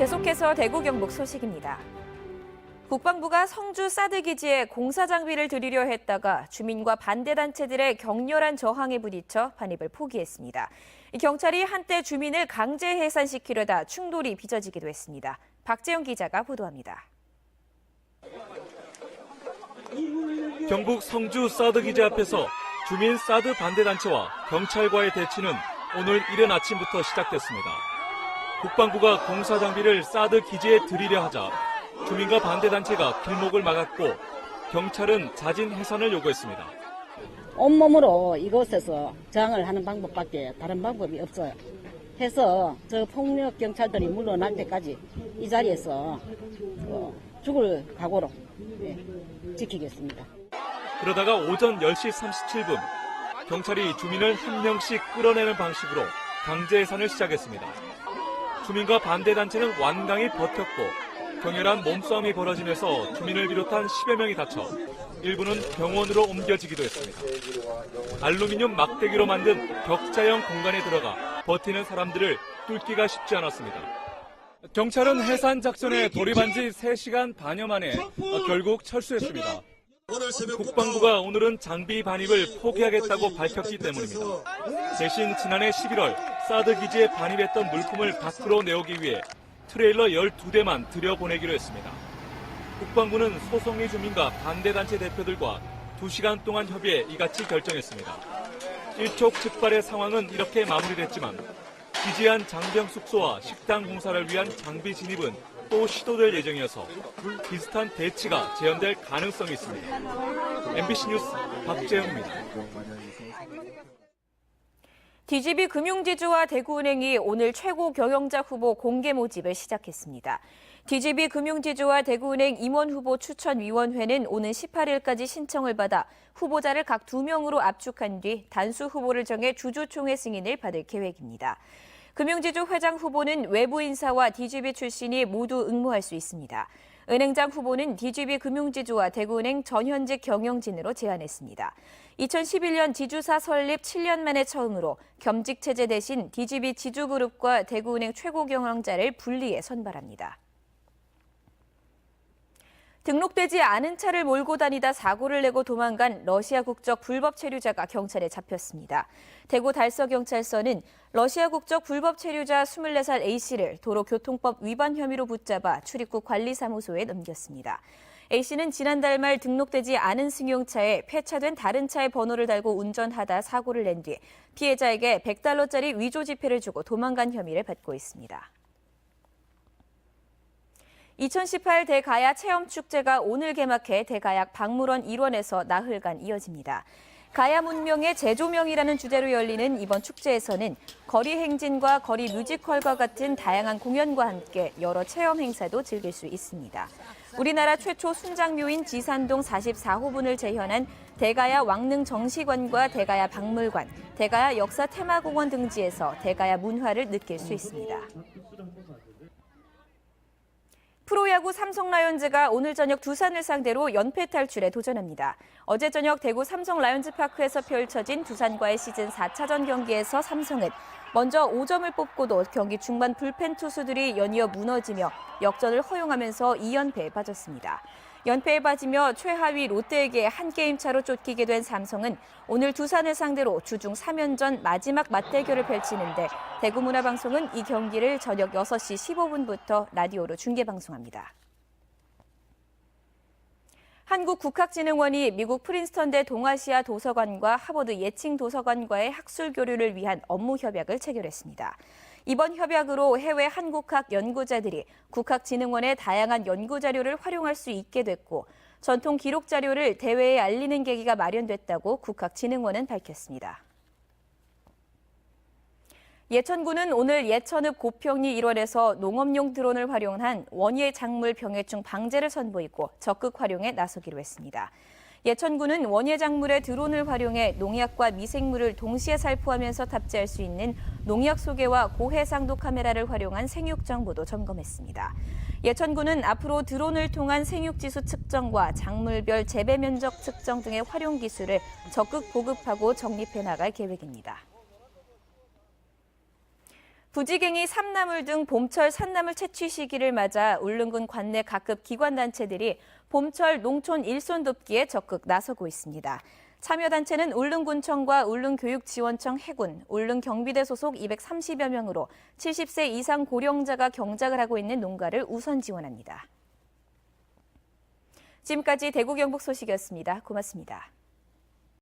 계속해서 대구 경북 소식입니다. 국방부가 성주 사드 기지에 공사 장비를 들이려 했다가 주민과 반대단체들의 격렬한 저항에 부딪혀 반입을 포기했습니다. 경찰이 한때 주민을 강제 해산시키려다 충돌이 빚어지기도 했습니다. 박재영 기자가 보도합니다. 경북 성주 사드 기지 앞에서 주민 사드 반대단체와 경찰과의 대치는 오늘 이른 아침부터 시작됐습니다. 국방부가 공사 장비를 사드 기지에 들이려 하자 주민과 반대단체가 길목을 막았고 경찰은 자진 해산을 요구했습니다. 온몸으로 이곳에서 저항을 하는 방법밖에 다른 방법이 없어요. 해서 저 폭력 경찰들이 물러날 때까지 이 자리에서 죽을 각오로 지키겠습니다. 그러다가 오전 10시 37분 경찰이 주민을 한 명씩 끌어내는 방식으로 강제 해산을 시작했습니다. 주민과 반대단체는 완강히 버텼고 격렬한 몸싸움이 벌어지면서 주민을 비롯한 10여 명이 다쳐 일부는 병원으로 옮겨지기도 했습니다. 알루미늄 막대기로 만든 격자형 공간에 들어가 버티는 사람들을 뚫기가 쉽지 않았습니다. 경찰은 해산 작전에 돌입한 지 3시간 반여 만에 결국 철수했습니다. 국방부가 오늘은 장비 반입을 포기하겠다고 밝혔기 때문입니다. 대신 지난해 11월 사드 기지에 반입했던 물품을 밖으로 내오기 위해 트레일러 12대만 들여보내기로 했습니다. 국방부는 소송의 주민과 반대단체 대표들과 2시간 동안 협의해 이같이 결정했습니다. 일촉즉발의 상황은 이렇게 마무리됐지만 기지 안 장병 숙소와 식당 공사를 위한 장비 진입은 또 시도될 예정이어서 비슷한 대치가 재현될 가능성이 있습니다. MBC 뉴스 박재영입니다. DGB 금융지주와 대구은행이 오늘 최고 경영자 후보 공개 모집을 시작했습니다. DGB 금융지주와 대구은행 임원 후보 추천위원회는 오는 18일까지 신청을 받아 후보자를 각 2명으로 압축한 뒤 단수 후보를 정해 주주총회 승인을 받을 계획입니다. 금융지주 회장 후보는 외부 인사와 DGB 출신이 모두 응모할 수 있습니다. 은행장 후보는 DGB 금융지주와 대구은행 전현직 경영진으로 제안했습니다. 2011년 지주사 설립 7년 만에 처음으로 겸직체제 대신 DGB 지주그룹과 대구은행 최고 경영자를 분리해 선발합니다. 등록되지 않은 차를 몰고 다니다 사고를 내고 도망간 러시아 국적 불법 체류자가 경찰에 잡혔습니다. 대구 달서경찰서는 러시아 국적 불법 체류자 24살 A씨를 도로교통법 위반 혐의로 붙잡아 출입국 관리사무소에 넘겼습니다. A씨는 지난달 말 등록되지 않은 승용차에 폐차된 다른 차의 번호를 달고 운전하다 사고를 낸 뒤 피해자에게 $100짜리 위조 지폐를 주고 도망간 혐의를 받고 있습니다. 2018 대가야 체험축제가 오늘 개막해 대가약 박물원 일원에서 나흘간 이어집니다. 가야 문명의 재조명이라는 주제로 열리는 이번 축제에서는 거리 행진과 거리 뮤지컬과 같은 다양한 공연과 함께 여러 체험 행사도 즐길 수 있습니다. 우리나라 최초 순장묘인 지산동 44호분을 재현한 대가야 왕릉 정시관과 대가야 박물관, 대가야 역사 테마공원 등지에서 대가야 문화를 느낄 수 있습니다. 프로야구 삼성 라이온즈가 오늘 저녁 두산을 상대로 연패 탈출에 도전합니다. 어제 저녁 대구 삼성 라이온즈 파크에서 펼쳐진 두산과의 시즌 4차전 경기에서 삼성은 먼저 5점을 뽑고도 경기 중반 불펜 투수들이 연이어 무너지며 역전을 허용하면서 2연패에 빠졌습니다. 연패에 빠지며 최하위 롯데에게 한 게임 차로 쫓기게 된 삼성은 오늘 두산을 상대로 주중 3연전 마지막 맞대결을 펼치는데 대구문화방송은 이 경기를 저녁 6시 15분부터 라디오로 중계방송합니다. 한국국학진흥원이 미국 프린스턴대 동아시아 도서관과 하버드 예칭 도서관과의 학술 교류를 위한 업무 협약을 체결했습니다. 이번 협약으로 해외 한국학 연구자들이 국학진흥원의 다양한 연구 자료를 활용할 수 있게 됐고 전통 기록 자료를 대외에 알리는 계기가 마련됐다고 국학진흥원은 밝혔습니다. 예천군은 오늘 예천읍 고평리 일원에서 농업용 드론을 활용한 원예 작물 병해충 방제를 선보이고 적극 활용에 나서기로 했습니다. 예천군은 원예 작물의 드론을 활용해 농약과 미생물을 동시에 살포하면서 탑재할 수 있는 농약 소개와 고해상도 카메라를 활용한 생육 정보도 점검했습니다. 예천군은 앞으로 드론을 통한 생육지수 측정과 작물별 재배 면적 측정 등의 활용 기술을 적극 보급하고 정립해 나갈 계획입니다. 부지갱이 삼나물 등 봄철 산나물 채취 시기를 맞아 울릉군 관내 각급 기관단체들이 봄철 농촌 일손 돕기에 적극 나서고 있습니다. 참여단체는 울릉군청과 울릉교육지원청 해군, 울릉경비대 소속 230여 명으로 70세 이상 고령자가 경작을 하고 있는 농가를 우선 지원합니다. 지금까지 대구 경북 소식이었습니다. 고맙습니다.